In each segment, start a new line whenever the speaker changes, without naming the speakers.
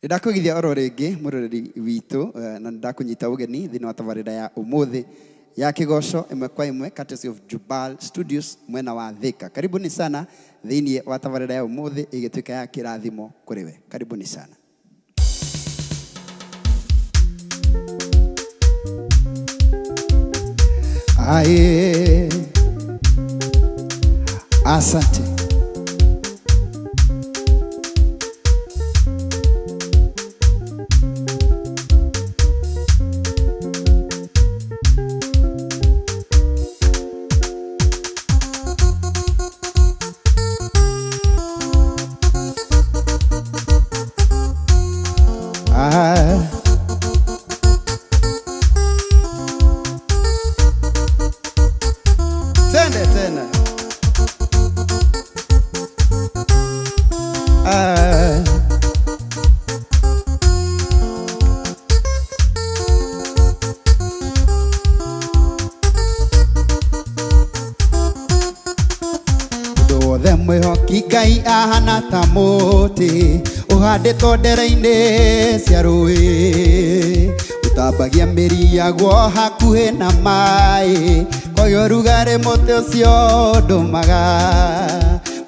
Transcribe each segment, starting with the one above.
Ndakugithia oro ringi muroreri witu na ndakunyita ugeni thini wa tabarira ya umuthi ya kigoco imwe kwa imwe courtesy of Jubal Studios mwena wa Thika. Karibuni sana thini wa tabarira ya umuthi igituika ya kirathimo kuriwe. Karibuni sana. Aye, asante. Ngai ahana ta muti uhanditwo ndere-ini cia rũĩ utambagia mĩri yaguo hakuhĩ na maĩ koguo rugarĩ mũtĩ ũcio ndũmaga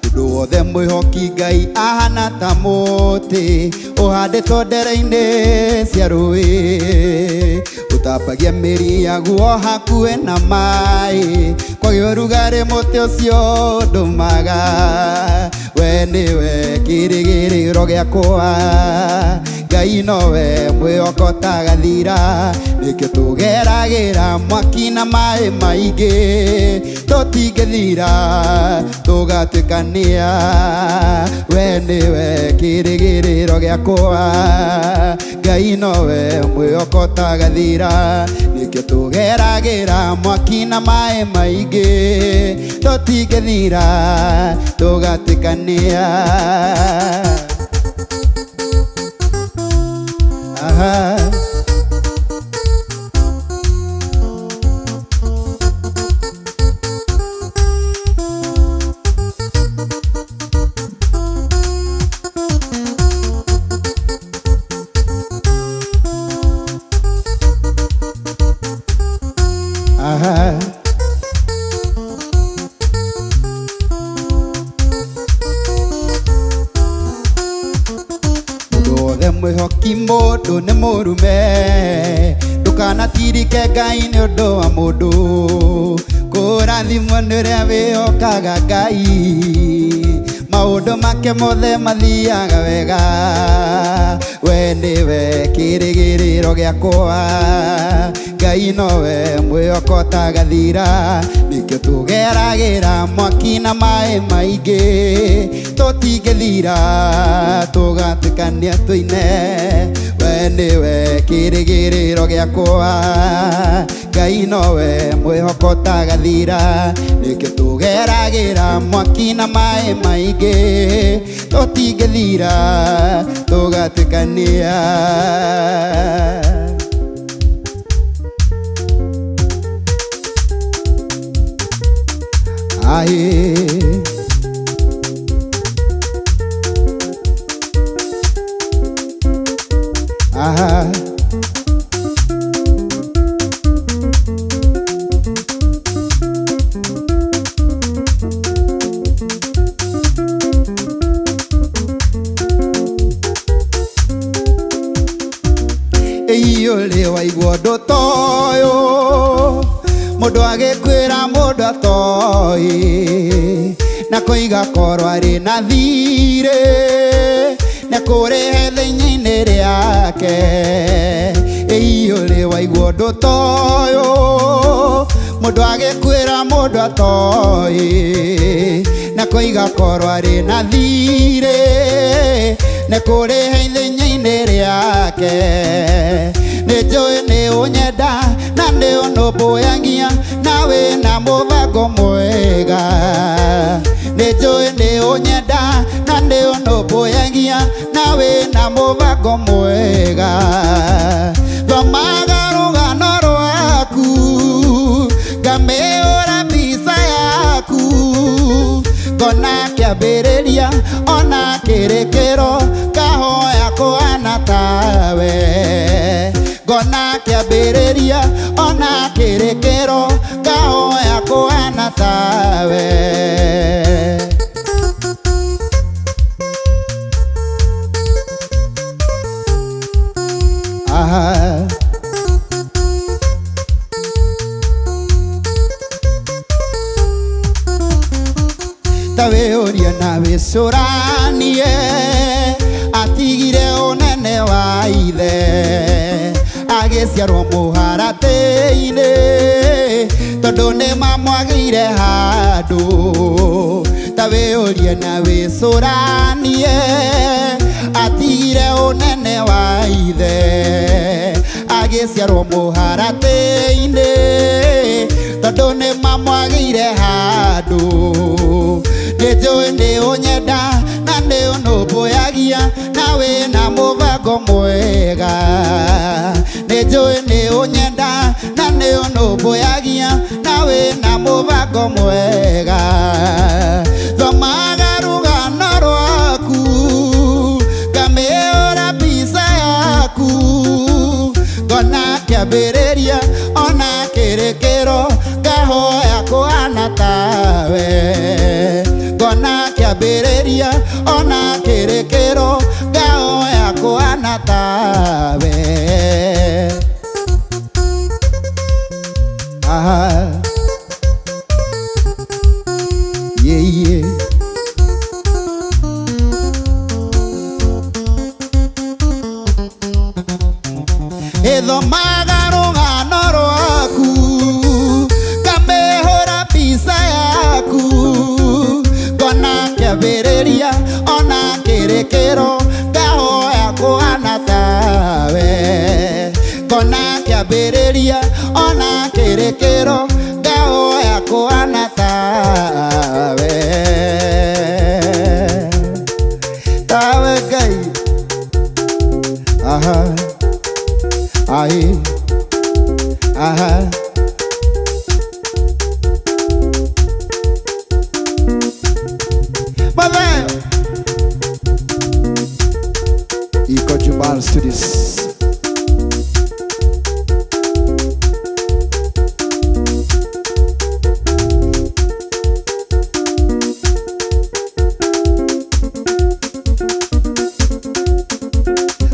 mũndũ wothe mwĩhoki Ngai ahana ta muti uhanditwo ndere-ini cia rũĩ utambagia mĩri yaguo hakuhĩ na maĩ koguo rugarĩ mũtĩ ũcio ndũmaga we niwe kirigiriro giakwa Ngai nowe mwihoko ta gathira nĩkĩo tũgeragĩra mwaki na maĩ maingĩ tũtingĩthira tũgatuĩkania we niwe kirigiriro giakwa Ngai nowe mwihoko ta gathira nĩkĩo tũgeragĩra mwaki na maĩ maingĩ tũtingĩthira tũgatuĩkania mwihoki mundu ni murume ndukanatirike Ngai ni undu wa mundu kurathimwo ni uria wihokaga Ngai maundu make mothe mathiaga wega we niwe kirigiriro giakwa Ngai nowe mwihoko ta gathira nĩkĩo tũgeragĩra mwaki na maĩ maingĩ tũtingĩthira tũgatuĩkania tũine we niwe kirigiriro giakwa Ngai nowe mwihoko ta gathira nĩkĩo tũgeragĩra mwaki na maĩ maingĩ tũtingĩthira tũgatuĩkania aye aha eyole waigua ũndũ ta ũyũ mũndũ agĩkwĩra mũndũ atoĩ na kũiga korwo arĩ na thirĩ na kũrĩhe thĩinĩ rĩake ĩiyũrĩ waigua ũndũ ta ũyũ mũndũ agĩkwĩra mũndũ atoĩ na kũiga korwo arĩ na thirĩ na kũrĩhe thĩinĩ rĩake nĩnjũĩ nĩ ũnyenda na nĩ ũnũmbũyagia na wĩna mũbango mwega nĩnjũĩ nĩ ũnyenda na nĩ ũnũmbũyagia na wĩna mũbango mwega thomaga rũgano rwaku ngamĩũra mbica yaku ngona kĩambĩrĩria ona kĩrĩkĩro kahoya kũhana ta kĩambĩrĩria ona kĩrĩkĩro ngahoya kũhana tawe. Tawe ũria na wĩcũranie atigire ũnene wa ithe agĩciarwo mũharatĩ-inĩ tondũ nĩ mamwagĩire handũ. Tawe ũria na wĩcũranie atigire ũnene wa ithe agĩciarwo mũharatĩ-inĩ tondũ nĩ mamwagĩire handũ. Nĩnjũĩ nĩ ũnyenda na nĩ ũnũmbũyagia na wĩna mũbango mwega. Nĩnjũĩ nĩ ũnyenda na nĩ ũnũmbũyagia na wĩna mũbango mwega. Thomaga rũgano rwaku ngamĩhũra mbica yaku ngona kĩambĩrĩria ona kĩrĩkĩro ngahoya kũhana tawe. Ngona kĩambĩrĩria ona kĩrĩkĩro ngahoya kũhana tawe. Thomaga rũgano rwaku ngamĩhũra mbica yaku ngona kĩambĩrĩria ona kĩrĩkĩro ngahoya kũhana tawe. Ngona kĩambĩrĩria ona kĩrĩkĩro ngahoya kũhana tawe. Tawe Ngai. Aye. Iko Jubal Studios.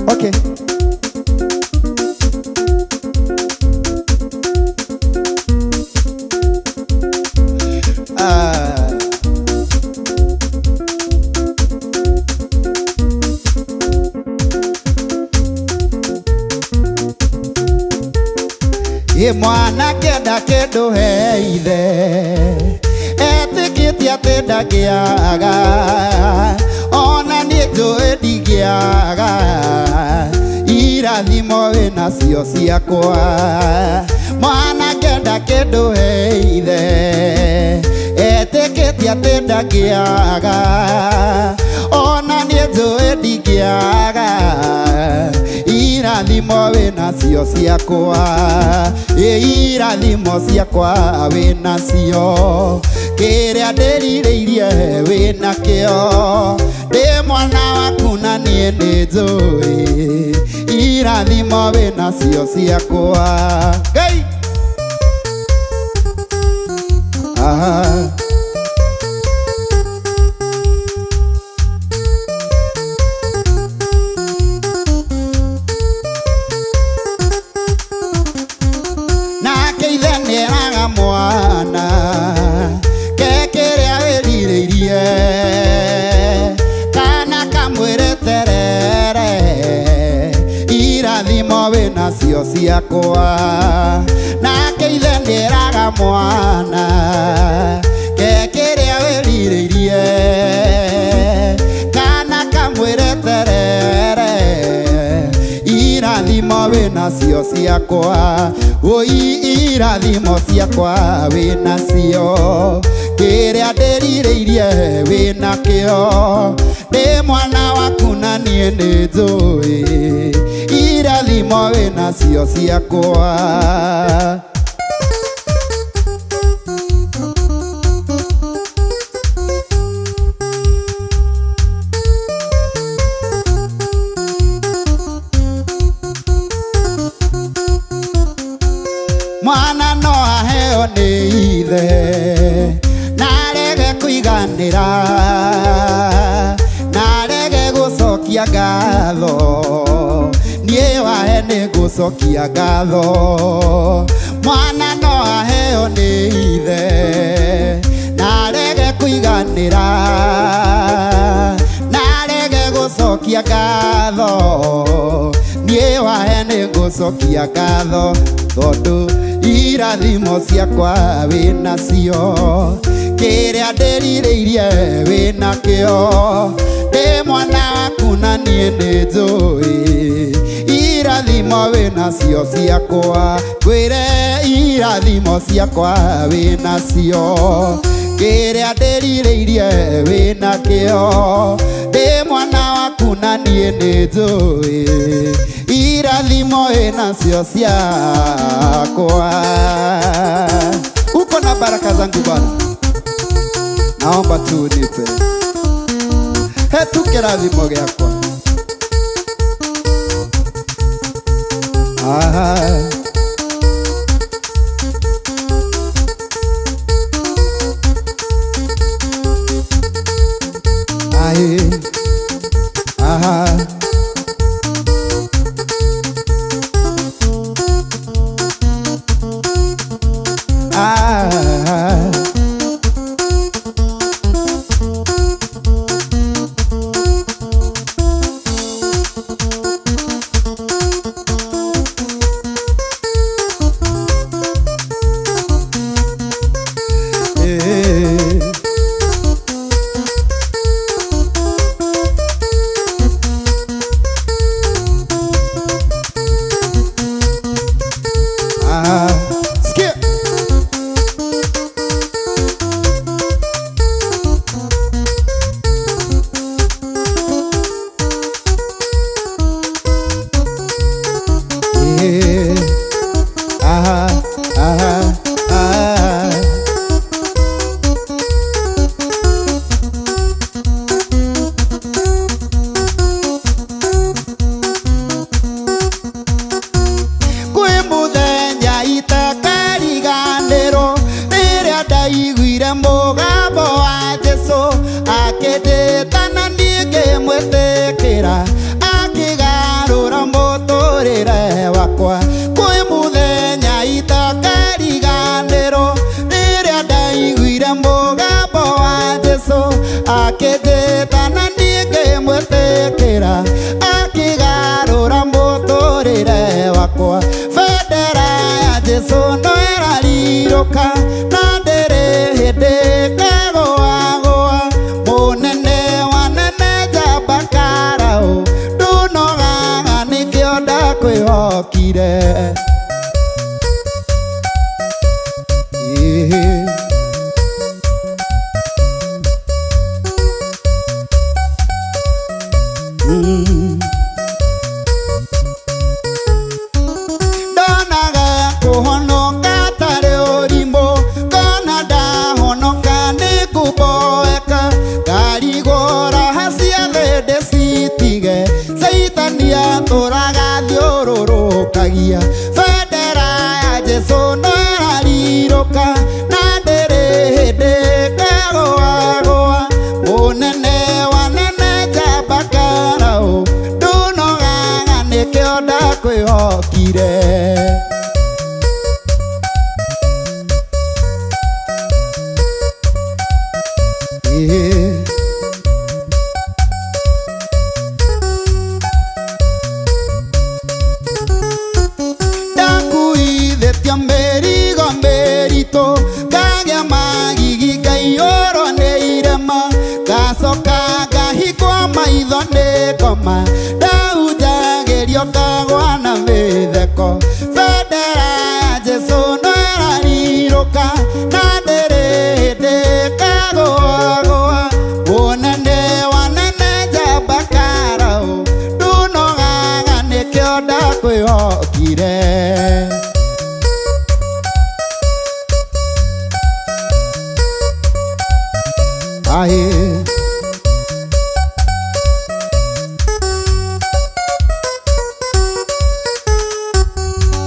Okay. Mwana kenda kĩndũ he ithe etĩkĩtie atĩ ndangĩaga ona niĩ njũĩ ndingĩaga irathimo wĩnacio ciakwa. Mwana kenda kĩndũ he ithe etĩkĩtie atĩ ndangĩaga ona niĩ njũĩ ndingĩaga irathimo wĩnacio ciakwa. Irathimo ciakwa wĩnacio kĩrĩa ndĩrirĩirie wĩnakĩo. Ndĩ mwana waku na niĩ nĩ njũĩ irathimo wĩnacio ciakwa. Ngai mwana ke kĩrĩa wĩrirĩirie kana kamwĩre terere irathimo wĩnacio ciakwa. Nake ithe nĩeraga mwana ke kĩrĩa wĩrirĩirie kana kamwĩre terere irathimo wĩnacio ciakwa. Oi irathimo ciakwa wĩnacio kĩrĩa ndĩrirĩirie wĩnakĩo. Ndĩ mwana waku na niĩ nĩ njũĩ irathimo wĩnacio ciakwa. mwana no aheo nĩ ithe na arege kũiganĩra na arege gũcokia ngatho niĩ wahe nĩ ngũcokia ngatho mwana no aheo nĩ ithe na arege kũiganĩra na arege gũcokia ngatho niĩ wahe nĩ ngũcokia ngatho tondũ irathimo ciakwa wĩnacio kĩrĩa ndĩrirĩirie wĩnakĩo ndĩ mwana waku na niĩ nĩ njũĩ irathimo wĩnacio ciakwa ngwĩre irathimo ciakwa wĩnacio kĩrĩa ndĩrirĩirie wĩnakĩo ndĩ mwana waku na niĩ nĩ njũĩ irathimo wĩnacio ciakwa. Uko na baraka zangu Bwana, naomba tu nipe hetu kirathimo gĩakwa.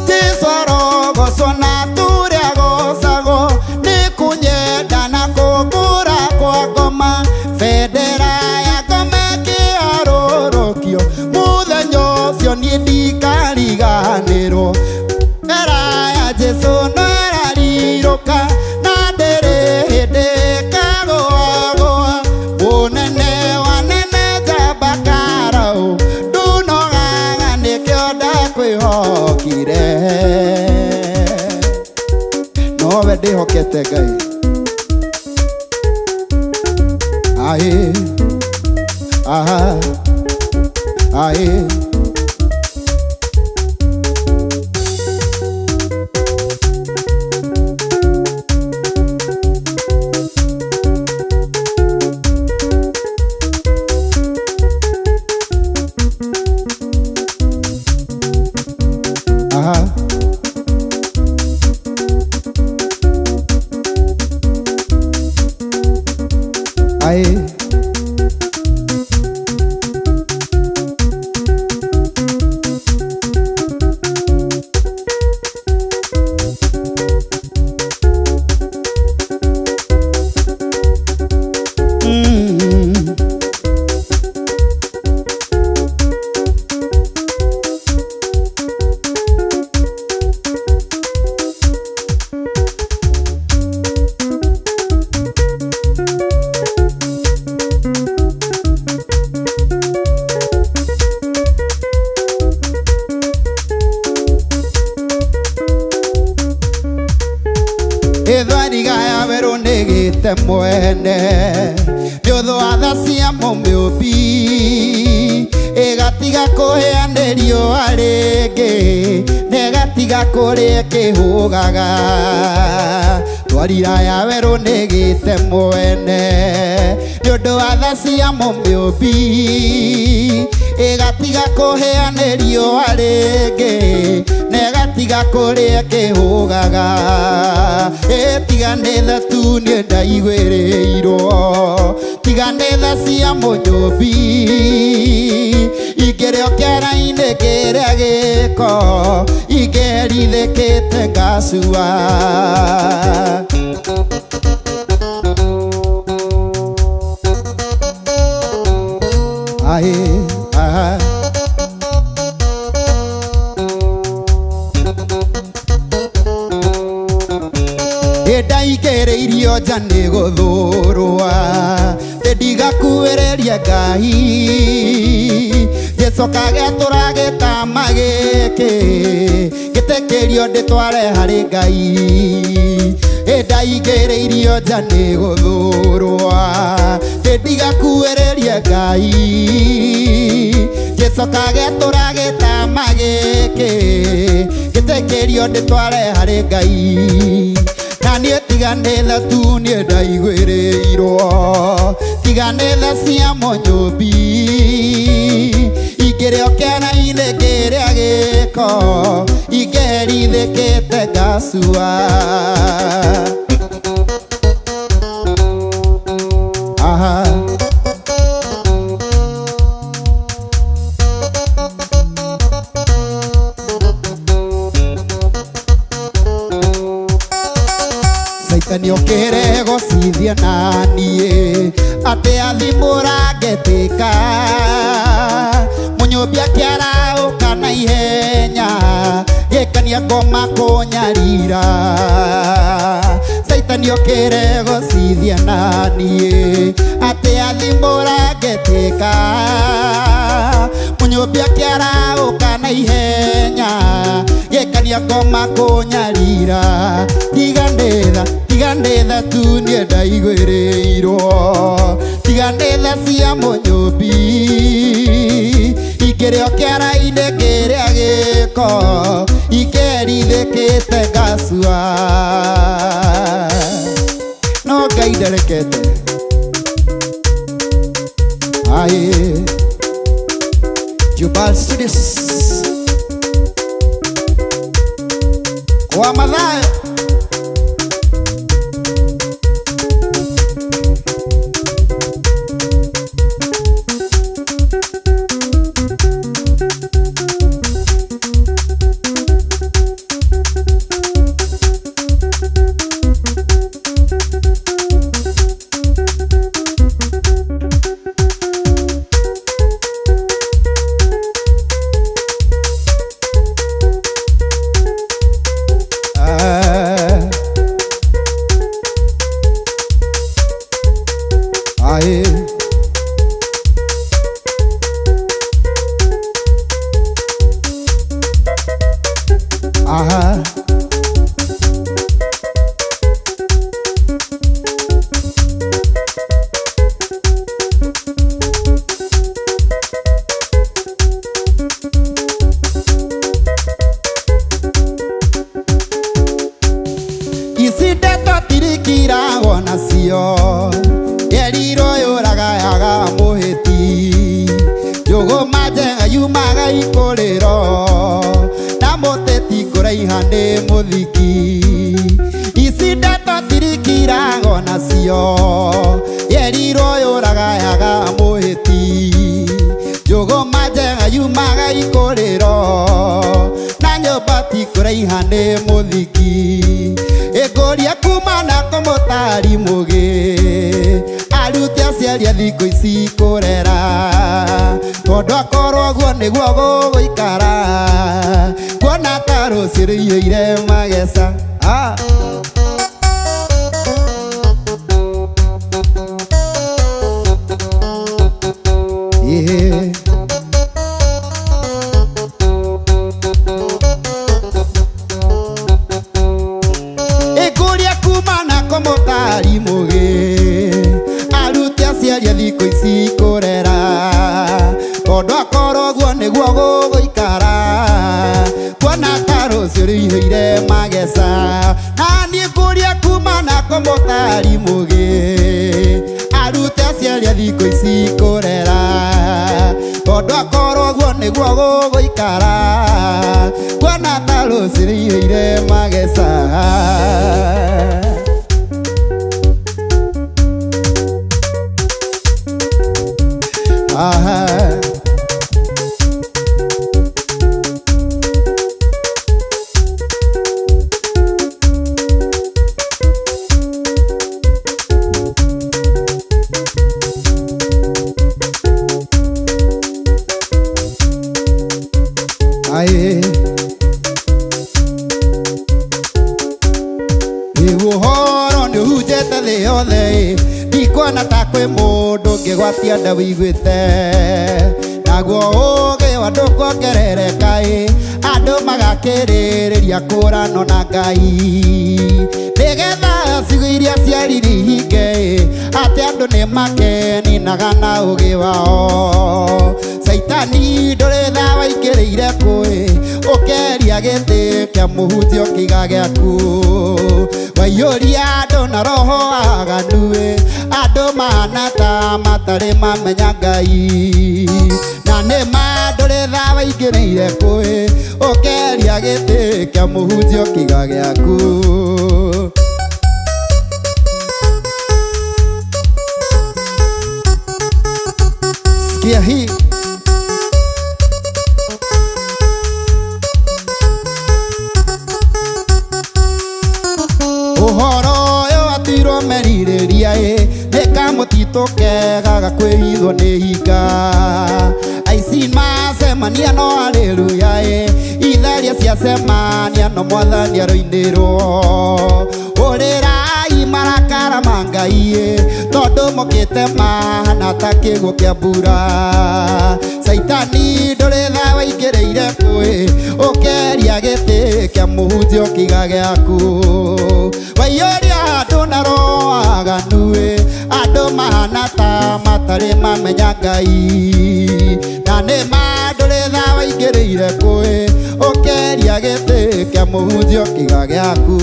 Tisoro gosona
mũthenya ũcio niĩ ndikariganĩrwo era ya Jesũ no ĩrarirũka na ndĩrĩ hĩndĩ ĩkagũagũa mũnene wa nene njamba Karaũ ndunogaga nĩkĩo ndakwĩhokire nowe ndĩhokete Ngai aĩ aha aĩ aha aĩ Ithwariga werũ nĩgĩte mwene nĩũthũ wa tha cia mũmĩũmbi ĩgatiga kũhĩanĩrio rĩngĩ negatiga kũrĩa kĩhũgaga twarira ya werũ nĩgĩte mwene nĩũndũ wa tha cia mũmĩũmbi ĩgatiga kũhĩanĩrio rĩngĩ negatiga kũrĩa kĩhũgaga tiga nĩ tha tu niĩ ndaiguĩrĩirwo tiga nĩ tha cia mũnyũmbi ingĩrĩo kĩara-inĩ kĩrĩa gĩko ingĩherithĩkĩte ngacua aĩ aha ndaigĩrĩirio nja nĩ gũthũrwa ndigakuĩrĩria Ngai Jesũ kagetũra gĩtama gĩkĩ gĩtekĩrio ndĩtware harĩ Ngai ndaigĩrĩirio nja nĩ gũthũrwa ndigakuĩrĩria Ngai Jesũ kagetũra gĩtama gĩkĩ gĩtekĩrio ndĩtware harĩ Ngai na niĩ tiga nĩ tha tu niĩ ndaiguĩrĩirwo tiga nĩ tha cia mũnyũmbi ingĩrĩo kĩara-inĩ kĩrĩa gĩko ingĩherithĩkĩte ngacua aha Saitani okĩre gũcithia naniĩ atĩ athimũra ngetĩka mũnyũmbi akĩaraũka na ihenya gĩkania ngoma kũnyarira Saitani okĩre gũcithia naniĩ atĩ athimũra ngetĩka mũnyũmbi akĩaraũka na ihenya gĩkania ngoma kũnyarira tiga nĩ tha tu niĩ ndaiguĩrĩirwo tiga nĩ tha cia mũnyũmbi ingĩrĩo kĩara-inĩ kĩrĩa gĩko ingĩherithĩkĩte ngacua no Ngai ndarekete aĩ Jubal Studios kwa Mathayo Aha. Tirikiragwo nacio Yeriro yũragayaga mũhĩti Njũgũma njega yumaga ikũrĩro Na mũteti kũraiha nĩ mũthiki Ici ndeto tirikiragwo nacio Yeriro yũragayaga mũhĩti Njũgũma njega yumaga ikũrĩro Na nyũmba ti kũraiha nĩ mũthiki Ĩkũria kuma na kũmũtari mũgĩ Aruti aciari a thikũ ici kũrera Tondũ akorwo guo nĩguo gũgũikara Kuona ta rũciũ rũiyũire mageca Mũtari mũgĩ Aruti aciari a thikũ ici kũrera Tondũ akorwo guo nĩguo gũgũikara Kuona ta rũciũ rũiyũire mageca Na niĩ ngũria kuma na kũmũtari mũgĩ Aruti aciari a thikũ ici kũrera Tondũ akorwo guo nĩguo gũgũikara Kuona ta rũciũ rũiyũire mageca Aha. Aye. Ũhoro nĩ ũhunjĩte thĩ yothe Ndikuona ta kwĩ mũndũ ũngĩgwatia nda wĩiguĩte Naguo ũũgĩ wa ndũkuongerereka Andũ magakĩrĩrĩria kũũrano na Ngai Nĩgetha ciugo iria ciaririhinge Atĩ andũ nĩ makeninaga na ũũgĩ wao Saitani ndũrĩ tha waingĩrĩire kũĩ Ũkeria gĩtĩ kĩa mũhunjia kĩiga gĩaku Waiyũria andũ na roho waganu Andũ mahana ta matarĩ mamenya Ngai Na nĩma ndũrĩ tha waingĩrĩire kũĩ Ũkeria gĩtĩ kĩa mũhunjia kĩiga gĩaku Sikia hii Ũhoro ũyũ atuirwo merirĩria Nĩ kamũtitũ kega gakwĩhithwo nĩ hinga Aici macemania no haleluya Itharia ciacemania no Mwathani aroinĩrwo Ũrĩrai marakara ma Ngai Tondũ mokĩte mahana ta kĩguũ kĩa mbura Saitani ndũrĩ tha waingĩrĩire kũĩ Ũkeria gĩtĩ kĩa mũhunjia kĩiga gĩaku Waiyũria andũ na roho waganu Andũ mahana ta matarĩ mamenya Ngai Na nĩma ndũrĩ tha waingĩrĩire kũĩ Ũkeria gĩtĩ kĩa mũhunjia kĩiga gĩaku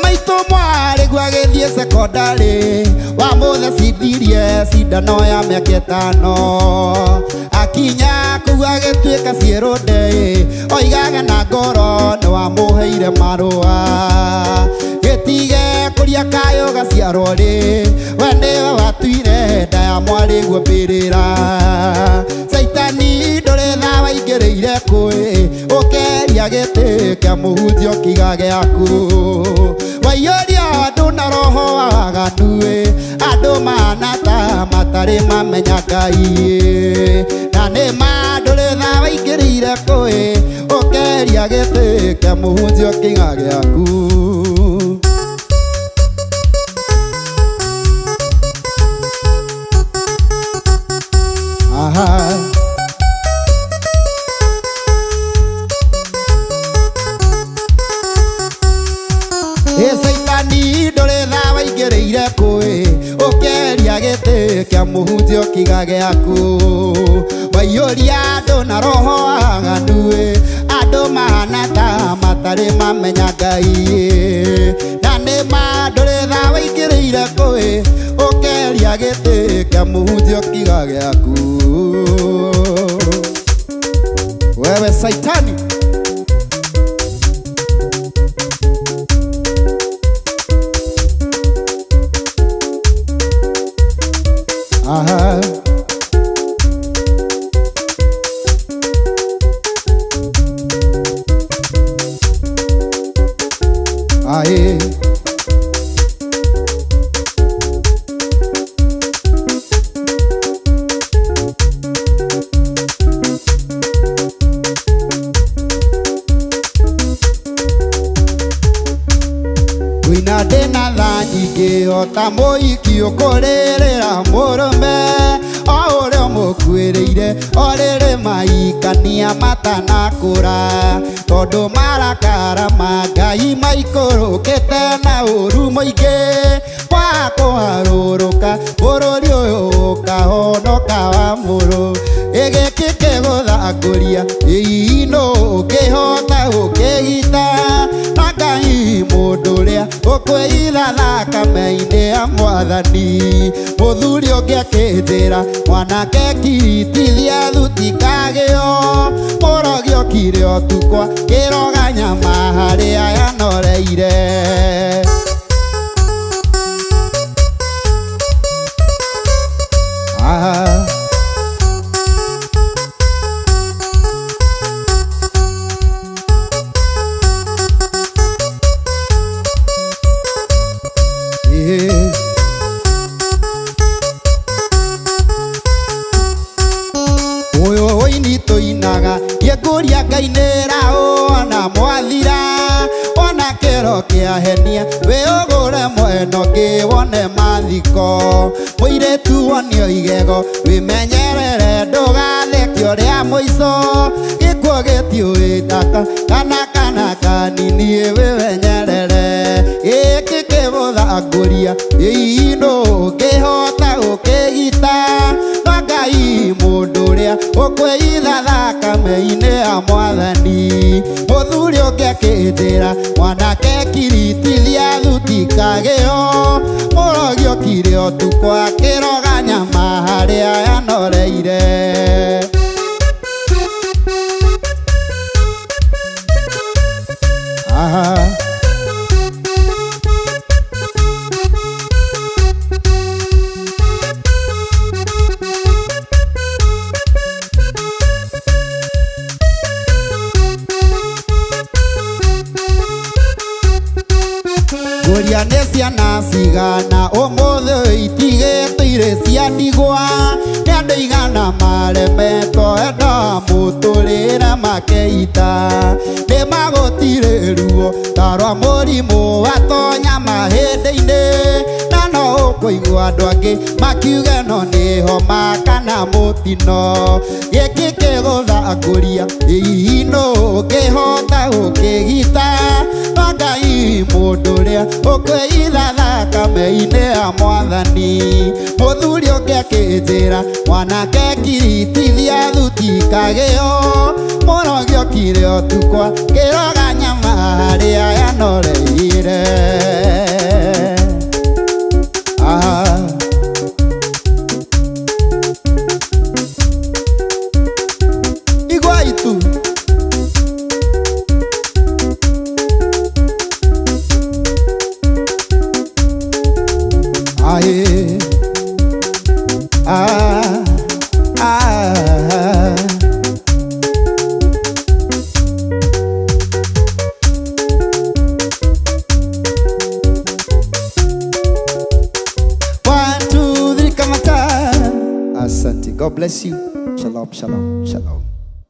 Maitũ mwarĩ gwagĩthiĩ secondary Wamũthecindirie cindano ya mĩaka 5 Akinya kũu agĩtuĩka ciĩrũnde Oigaga na ngoro nĩ wamũheire marũa Gĩtige kũria kayo gaciarwo rĩ We nĩwe watuire nda ya mwarĩ guombĩrĩra Saitani ndũrĩ tha waingĩrĩire kũĩ Ũkeria gĩtĩ kĩa mũhunjia kĩiga gĩaku Waiyũria andũ na roho waganu Andũ mahana ta matarĩ mamenya Ngai Na nĩma ndũrĩ tha waingĩrĩire kũĩ Ũkeria gĩtĩ kia muhunjio kĩga gĩaku. Saitani ndũrĩ tha waingĩrĩire kũĩ ũkeria gĩtĩ kĩa mũhunjio kĩga gĩaku. Waiyũria andũ na roho waganu andũ mahana ta matarĩ mamenya Ngai. Na nĩma ndũrĩ tha waingĩrĩire kũĩ ũkeria gĩtĩ kĩa mũhunjio kĩga gĩaku. Wewe Saitani wĩna ndĩna tha nyingĩ ota mũhiki ũkũrĩrĩra mũrũme o ũrĩa ũmũkuĩrĩire o rĩrĩ maikania matanakũra tondũ marakara ma Ngai maikũrũkĩte na ũru mũingĩ wa kũharũrũka bũrũri ũyũ ũkahonoka wa mũrũ. Gĩkĩ kĩgũthangũria hihi nũ ũngĩhota gũkĩgita na Ngai mũndũ ũrĩa ũkwĩitha thakame-inĩ ya Mwathani. Mũthuri ũngĩ akĩnjĩra mwanake kiritithia thuti kagĩo mũrogi ũkire ũtukwa kĩroga nyama harĩa yanoreire. Ũyũ ũini tũinaga gĩkũria Ngai nĩraũona mwathira ona kĩro kĩahenia wĩũgũre mwena ũngĩ wone mathiko. Mũirĩtu wonio igego wĩmenyerere ndũgathekio rĩa mũico gĩkuũ gĩtiũĩ ndaka kana kanini wĩmenyerere. Gĩkĩ kĩgũthangũria hihi nũ ũngĩhota gũkĩgita na Ngai mũndũ ũrĩa ũkwĩitha thakame-inĩ ya Mwathani. Mũthuri ũngĩ akĩnjĩra mwanake kiritithia thuti kagĩo mũrogi ũkire ũtukwa kĩroga nyama harĩa yanoreire. Ngũria nĩ ciana cigana ũmũthĩ itigĩtwo irĩ cia ndigwa nĩ andũ igana maremetwo enda mũtũrĩre makeita. Nĩ magũtirĩ ruo ta rwa mũrimũ watonya mahĩndĩ-inĩ na no ũkũigua andũ angĩ makiuge no nĩ homa kana mũtino. Gĩkĩ kĩgũthangũria hihi nũ ũngĩhota gũkĩgita na Ngai mũndũ ũrĩa ũkwĩitha thakame-inĩ ya Mwathani. Mũthuri ũngĩ akĩnjĩra mwanake kiritithia thuti kagĩo mũrogi ũkire ũtukwa kĩroga nyama harĩa yanoreire. Iguai tu Asante. God bless you. Shalom, shalom, shalom.